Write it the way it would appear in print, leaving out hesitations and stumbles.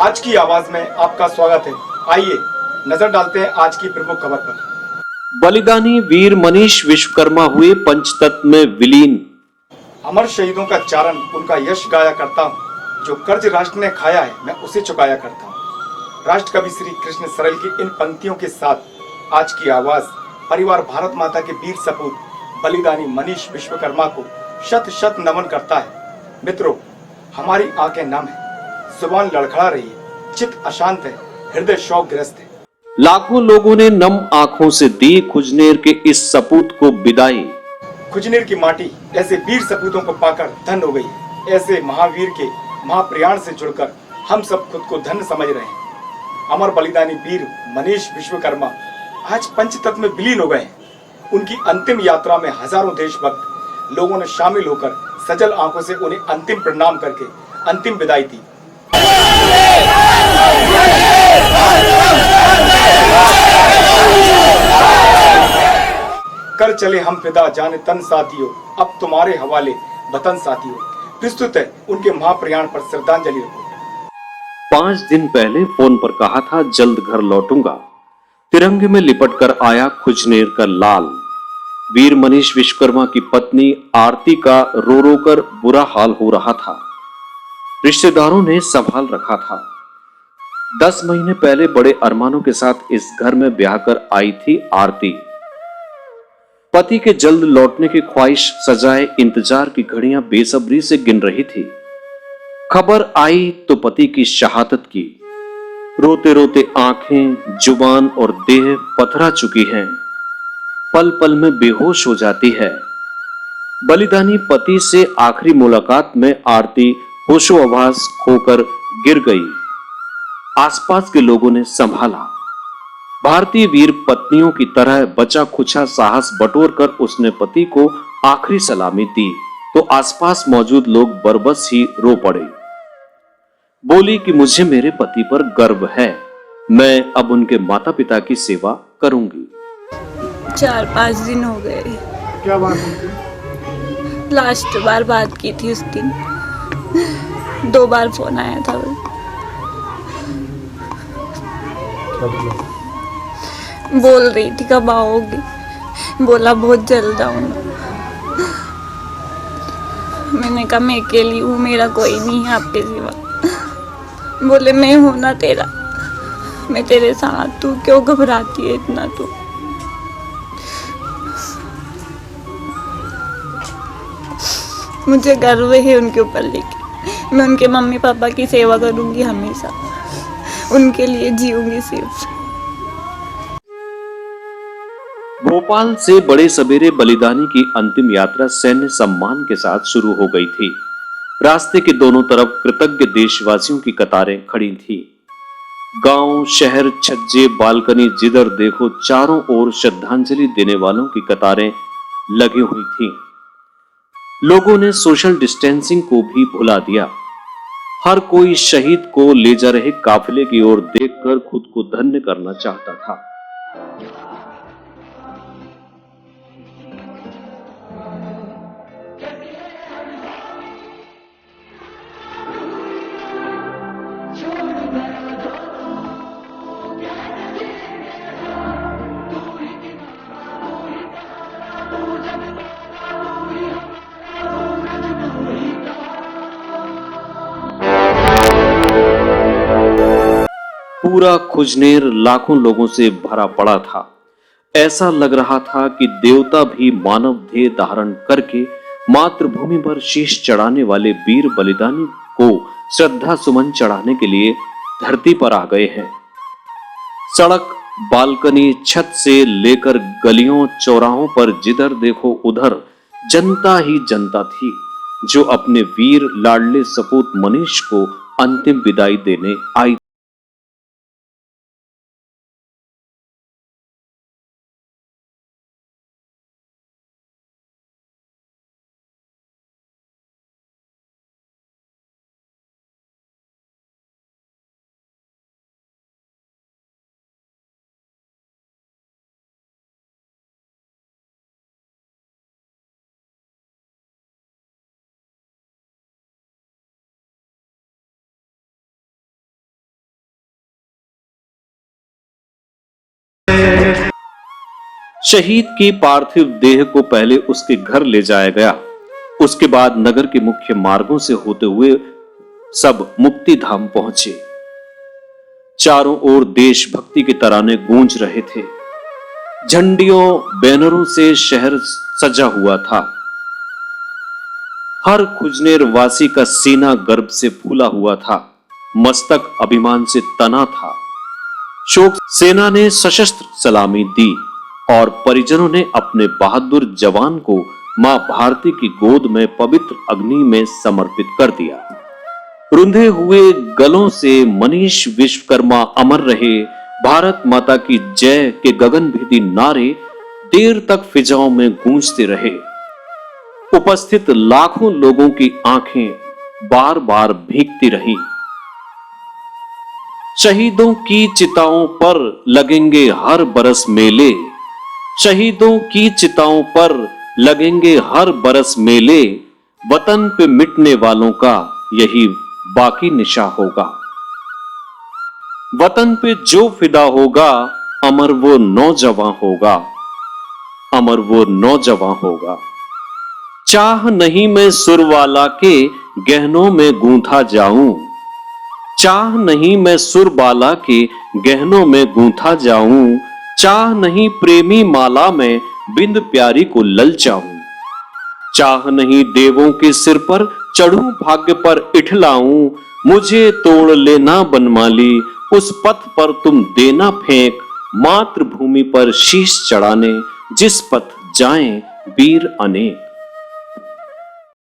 आज की आवाज में आपका स्वागत है। आइए नजर डालते हैं आज की प्रमुख खबर पर। बलिदानी वीर मनीष विश्वकर्मा हुए पंचतत्व में विलीन। अमर शहीदों का चारण उनका यश गाया करता हूँ। जो कर्ज राष्ट्र ने खाया है मैं उसे चुकाया करता हूँ। राष्ट्र कवि श्री कृष्ण सरल की इन पंक्तियों के साथ आज की आवाज परिवार भारत माता के वीर सपूत बलिदानी मनीष विश्वकर्मा को शत शत नमन करता है। मित्रों, हमारी आंखें नम है, जुबान लड़खड़ा रही है, चित्त अशांत है, हृदय शोकग्रस्त है। लाखों लोगों ने नम आंखों से दी खुजनेर के इस सपूत को विदाई। खुजनेर की माटी ऐसे वीर सपूतों को पाकर धन हो गई। ऐसे महावीर के महाप्रयाण से जुड़कर हम सब खुद को धन्य समझ रहे हैं। अमर बलिदानी वीर मनीष विश्वकर्मा आज पंचतत्व में विलीन हो गए हैं। उनकी अंतिम यात्रा में हजारों देशभक्त लोगों ने शामिल होकर सजल आंखों से उन्हें अंतिम प्रणाम करके अंतिम विदाई दी। कर चले हम फिदा जाने तन साथियों, अब तुम्हारे हवाले वतन साथियों। प्रस्तुत है उनके महाप्रयाण पर श्रद्धांजलि रिपोर्ट। 5 दिन पहले फोन पर कहा था जल्द घर लौटूंगा। तिरंगे में लिपट कर आया खुजनेर का लाल। वीर मनीष विश्वकर्मा की पत्नी आरती का रो रो कर बुरा हाल हो रहा था। रिश्तेदारों ने संभाल रखा था। 10 महीने पहले बड़े अरमानों के साथ इस घर में ब्याह कर आई थी आरती। पति के जल्द लौटने की ख्वाहिश सजाए इंतजार की घड़ियां बेसब्री से गिन रही थी। खबर आई तो पति की शहादत की। रोते रोते आंखें, जुबान और देह पथरा चुकी हैं। पल पल में बेहोश हो जाती है। बलिदानी पति से आखिरी मुलाकात में आरती होशोहवास खोकर गिर गई। आसपास के लोगों ने संभाला। भारतीय वीर पत्नियों की तरह बचा खुचा साहस बटोर कर उसने पति को आखिरी सलामी दी तो आसपास मौजूद लोग बरबस ही रो पड़े। बोली कि मुझे मेरे पति पर गर्व है, मैं अब उनके माता पिता की सेवा करूंगी। 4-5 दिन हो गए। क्या बात है? लास्ट बार बात की थी उस दिन, 2 बार फोन आया था। बोल रही थी कब आओगी, बोला बहुत जल्द आऊंगा। मैंने कहा मैं अकेली हूँ, मेरा कोई नहीं है आपके सिवा। बोले मैं हूं ना तेरा, मैं तेरे साथ, तू क्यों घबराती है इतना तू। मुझे गर्व है उनके ऊपर, लेके मैं उनके मम्मी पापा की सेवा करूंगी हमेशा, उनके लिए जीऊंगी सिर्फ। भोपाल से बड़े सवेरे बलिदानी की अंतिम यात्रा सैन्य सम्मान के साथ शुरू हो गई थी। रास्ते के दोनों तरफ कृतज्ञ देशवासियों की कतारें खड़ी थी। गांव, शहर, छज्जे, बालकनी, जिधर देखो चारों ओर श्रद्धांजलि देने वालों की कतारें लगी हुई थीं। लोगों ने सोशल डिस्टेंसिंग को भी भुला दिया। हर कोई शहीद को ले जा रहे काफिले की ओर देखकर खुद को धन्य करना चाहता था। पूरा खुजनेर लाखों लोगों से भरा पड़ा था। ऐसा लग रहा था कि देवता भी मानव देह धारण करके मातृभूमि पर शीश चढ़ाने वाले वीर बलिदानी को श्रद्धा सुमन चढ़ाने के लिए धरती पर आ गए हैं। सड़क, बालकनी, छत से लेकर गलियों चौराहों पर जिधर देखो उधर जनता ही जनता थी, जो अपने वीर लाडले सपूत मनीष को अंतिम विदाई देने आई। शहीद की पार्थिव देह को पहले उसके घर ले जाया गया, उसके बाद नगर के मुख्य मार्गों से होते हुए सब मुक्ति धाम पहुंचे। चारों ओर देशभक्ति के तराने गूंज रहे थे। झंडियों बैनरों से शहर सजा हुआ था। हर खुजनेर वासी का सीना गर्व से फूला हुआ था, मस्तक अभिमान से तना था। शोक सेना ने सशस्त्र सलामी दी और परिजनों ने अपने बहादुर जवान को मां भारती की गोद में पवित्र अग्नि में समर्पित कर दिया। रुंधे हुए गलों से मनीष विश्वकर्मा अमर रहे, भारत माता की जय के गगनभेदी नारे देर तक फिजाओं में गूंजते रहे। उपस्थित लाखों लोगों की आंखें बार बार भीगती रहीं। शहीदों की चिताओं पर लगेंगे हर बरस मेले, शहीदों की चिताओं पर लगेंगे हर बरस मेले, वतन पे मिटने वालों का यही बाकी निशा होगा। वतन पे जो फिदा होगा, अमर वो नौजवान होगा, अमर वो नौजवान होगा। चाह नहीं मैं सुरवाला के गहनों में गूंथा जाऊं, चाह नहीं मैं सुरबाला के गहनों में गूंथा जाऊं, चाह नहीं प्रेमी माला में बिंद प्यारी को ललचाऊं, चाह नहीं देवों के सिर पर चढ़ूं भाग्य पर इठलाऊं, मुझे तोड़ लेना बनमाली उस पथ पर तुम देना फेंक, मातृभूमि पर शीश चढ़ाने जिस पथ जाएं वीर अनेक।